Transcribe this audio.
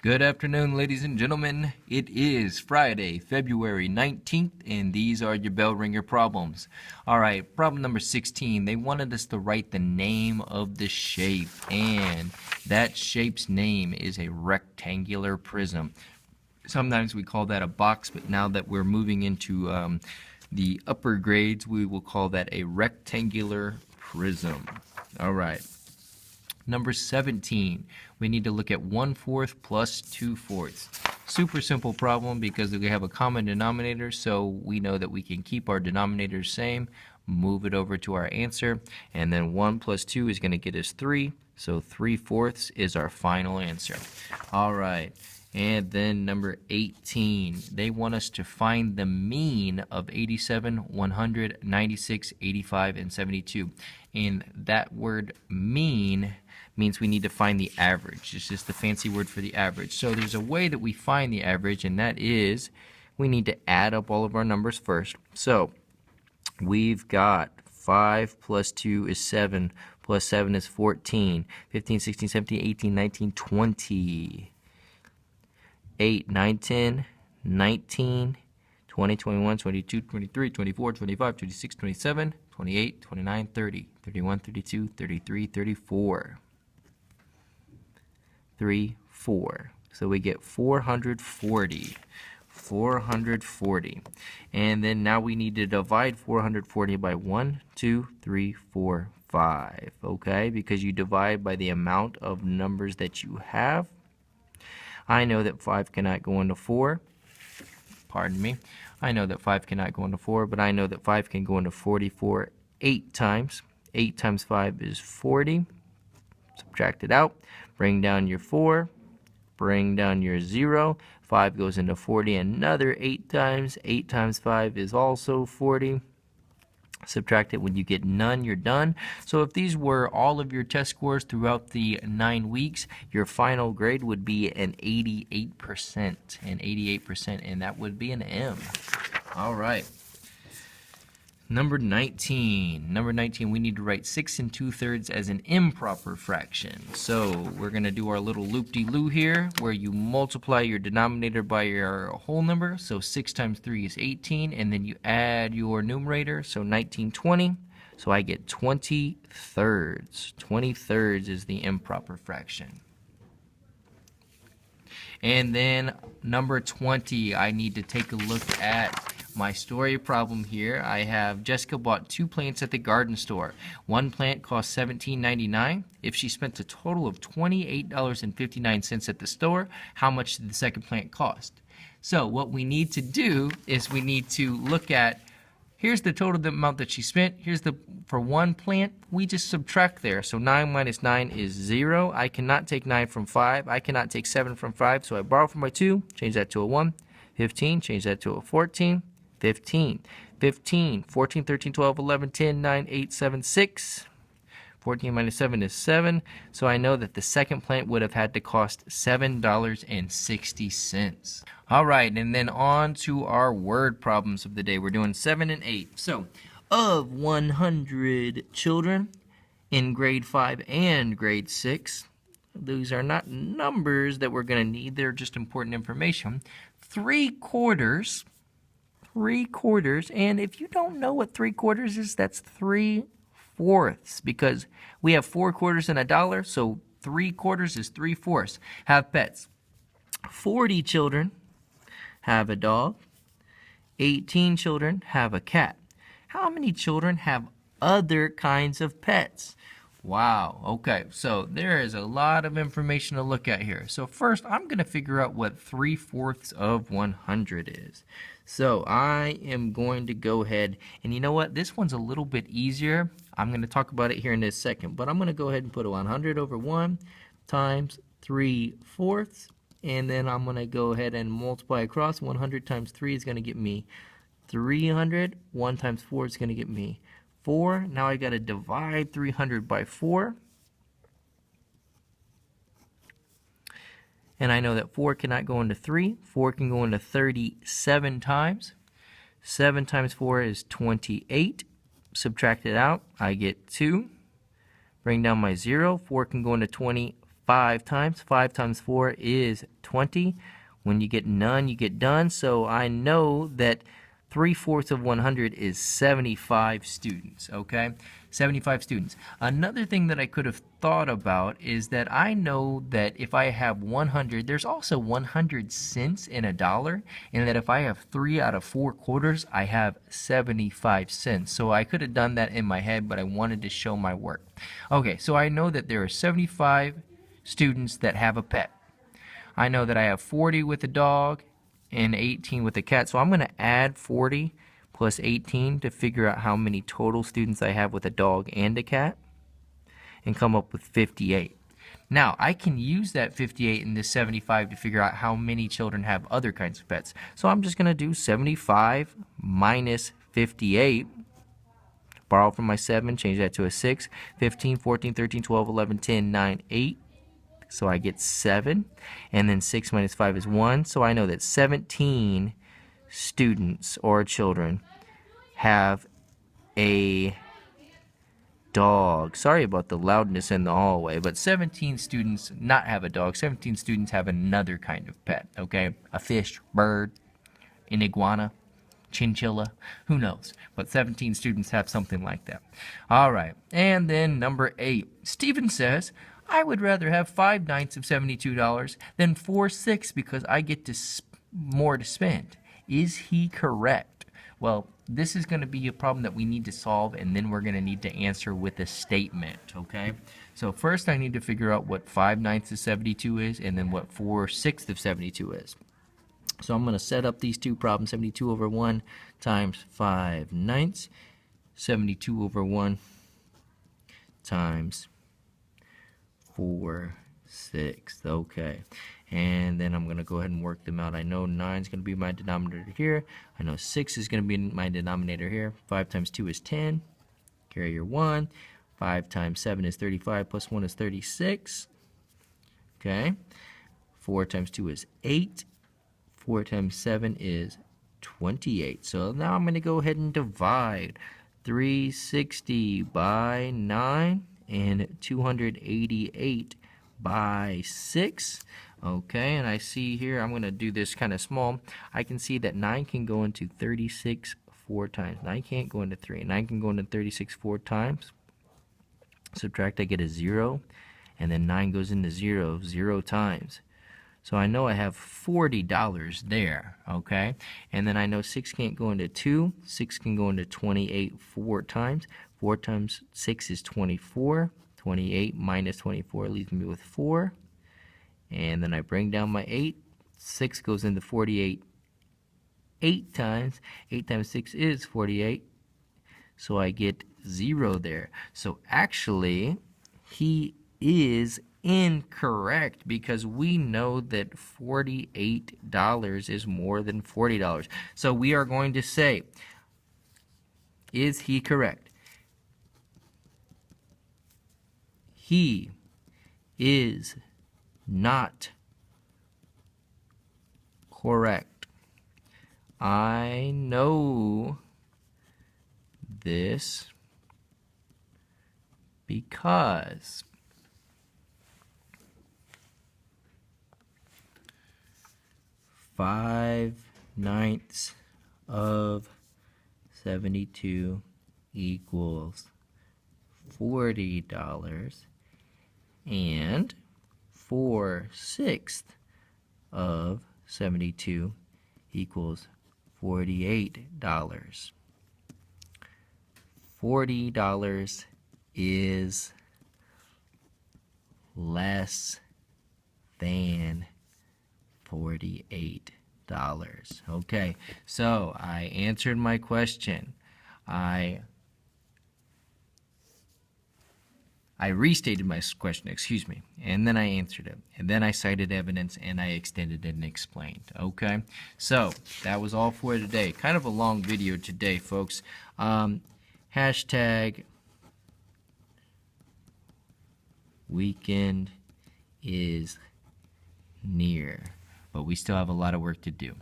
Good afternoon, ladies and gentlemen. It is Friday, February 19th, and these are your bell ringer problems. All right, problem number 16. They wanted us to write the name of the shape, and that shape's name is a rectangular prism. Sometimes we call that a box, but now that we're moving into the upper grades, we will call that a rectangular prism. All right. Number 17, we need to look at 1/4 plus 2/4. Super simple problem because we have a common denominator, so we know that we can keep our denominators same, move it over to our answer, and then 1 plus 2 is going to get us 3, so 3/4 is our final answer. All right, and then number 18, they want us to find the mean of 87, 100, 96, 85, and 72. And that word mean means we need to find the average. It's just the fancy word for the average. So there's a way that we find the average, and that is we need to add up all of our numbers first. So we've got 5 plus 2 is 7, plus 7 is 14, 15, 16, 17, 18, 19, 20, 8, 9, 10, 19, 20, 21, 22, 23, 24, 25, 26, 27, 28, 29, 30, 31, 32, 33, 34. 3, 4. So we get 440. 440. And then now we need to divide 440 by 1, 2, 3, 4, 5. Okay? Because you divide by the amount of numbers that you have. I know that 5 cannot go into 4. Pardon me. I know that 5 cannot go into 4, but I know that 5 can go into 44 8 times. 8 times 5 is 40. Subtract it out. Bring down your 4. Bring down your 0. 5 goes into 40 another 8 times. 8 times 5 is also 40. Subtract it. When you get none, you're done. So if these were all of your test scores throughout the 9 weeks, your final grade would be an 88%. An 88%, and that would be an M. All right. Number 19. Number 19, we need to write 6 2/3 as an improper fraction. So we're going to do our little loop-de-loo here, where you multiply your denominator by your whole number. So 6 times 3 is 18, and then you add your numerator, so 19, 20. So I get 20/3. 20/3 is the improper fraction. And then number 20, I need to take a look at my story problem here. I have Jessica bought 2 plants at the garden store. One plant cost $17.99. If she spent a total of $28.59 at the store, how much did the second plant cost? So what we need to do is we need to look at, here's the total amount that she spent. Here's for one plant, we just subtract there. So 9 minus 9 is 0. I cannot take 9 from 5. I cannot take 7 from 5. So I borrow from my 2, change that to a 1. 15, change that to a 14. 15, 15, 14, 13, 12, 11, 10, 9, 8, 7, 6. 14 minus 7 is 7. So I know that the second plant would have had to cost $7.60. All right, and then on to our word problems of the day. We're doing 7 and 8. So, of 100 children in grade 5 and grade 6, these are not numbers that we're going to need. They're just important information. 3/4, and if you don't know what 3/4 is, that's 3/4, because we have 4 quarters and $1, so 3/4 is 3/4. Have pets. 40 children have a dog. 18 children have a cat. How many children have other kinds of pets? Wow, okay, so there is a lot of information to look at here. So first, I'm going to figure out what 3/4 of 100 is. So I am going to go ahead, and you know what? This one's a little bit easier. I'm going to talk about it here in a second, but I'm going to go ahead and put 100 over 1 times 3/4, and then I'm going to go ahead and multiply across. 100 times 3 is going to get me 300. 1 times 4 is going to get me 4. Now I got to divide 300 by 4. And I know that 4 cannot go into 3. 4 can go into 37 times. 7 times 4 is 28. Subtract it out. I get 2. Bring down my 0. 4 can go into 25 5 times. 5 times 4 is 20. When you get none, you get done. So I know that 3/4 of 100 is 75 students, okay? 75 students. Another thing that I could have thought about is that I know that if I have 100, there's also 100 cents in a dollar, and that if I have 3 out of 4 quarters, I have 75 cents. So I could have done that in my head, but I wanted to show my work. Okay, so I know that there are 75 students that have a pet. I know that I have 40 with a dog and 18 with a cat. So I'm going to add 40 plus 18 to figure out how many total students I have with a dog and a cat and come up with 58. Now, I can use that 58 and this 75 to figure out how many children have other kinds of pets. So I'm just going to do 75 minus 58. Borrow from my 7, change that to a 6. 15, 14, 13, 12, 11, 10, 9, 8. So I get 7, and then 6 minus 5 is 1. So I know that 17 students or children have a dog. Sorry about the loudness in the hallway, but 17 students not have a dog. 17 students have another kind of pet, okay? A fish, bird, an iguana, chinchilla, who knows? But 17 students have something like that. All right, and then number 8. Stephen says, I would rather have 5 nights of $72 than 4 because I get more to spend. Is he correct? Well, this is going to be a problem that we need to solve, and then we're going to need to answer with a statement, okay? So first I need to figure out what 5 nights of 72 is, and then what 4/6 of 72 is. So I'm going to set up these two problems. 72 over 1 times 5 nights. 72 over 1 times 4/6. Okay, and then I'm going to go ahead and work them out. I know 9 is going to be my denominator here. I know 6 is going to be my denominator here. 5 times 2 is 10. Carry your 1. 5 times 7 is 35, plus 1 is 36. Okay, 4 times 2 is 8. 4 times 7 is 28. So now I'm going to go ahead and divide 360 by 9 and 288 by 6. Okay, and I see here, I'm going to do this kind of small. I can see that 9 can go into 36 4 times. 9 can't go into 3. 9 can go into 36 4 times. Subtract, I get a 0. And then 9 goes into 0 times. So I know I have $40 there, okay? And then I know 6 can't go into 2. 6 can go into 28 4 times. 4 times 6 is 24. 28 minus 24 leaves me with 4. And then I bring down my 8. 6 goes into 48 8 times. 8 times 6 is 48. So I get 0 there. So actually, he is incorrect because we know that $48 is more than $40. So we are going to say, is he correct? He is not correct. I know this because 5 ninths of 72 equals $40, and 4/6 of 72 equals $48. $40 is less than $48. Okay, so I answered my question. I restated my question, excuse me, and then I answered it, and then I cited evidence, and I extended it and explained. Okay, so that was all for today. Kind of a long video today, folks. Hashtag weekend is near, but we still have a lot of work to do.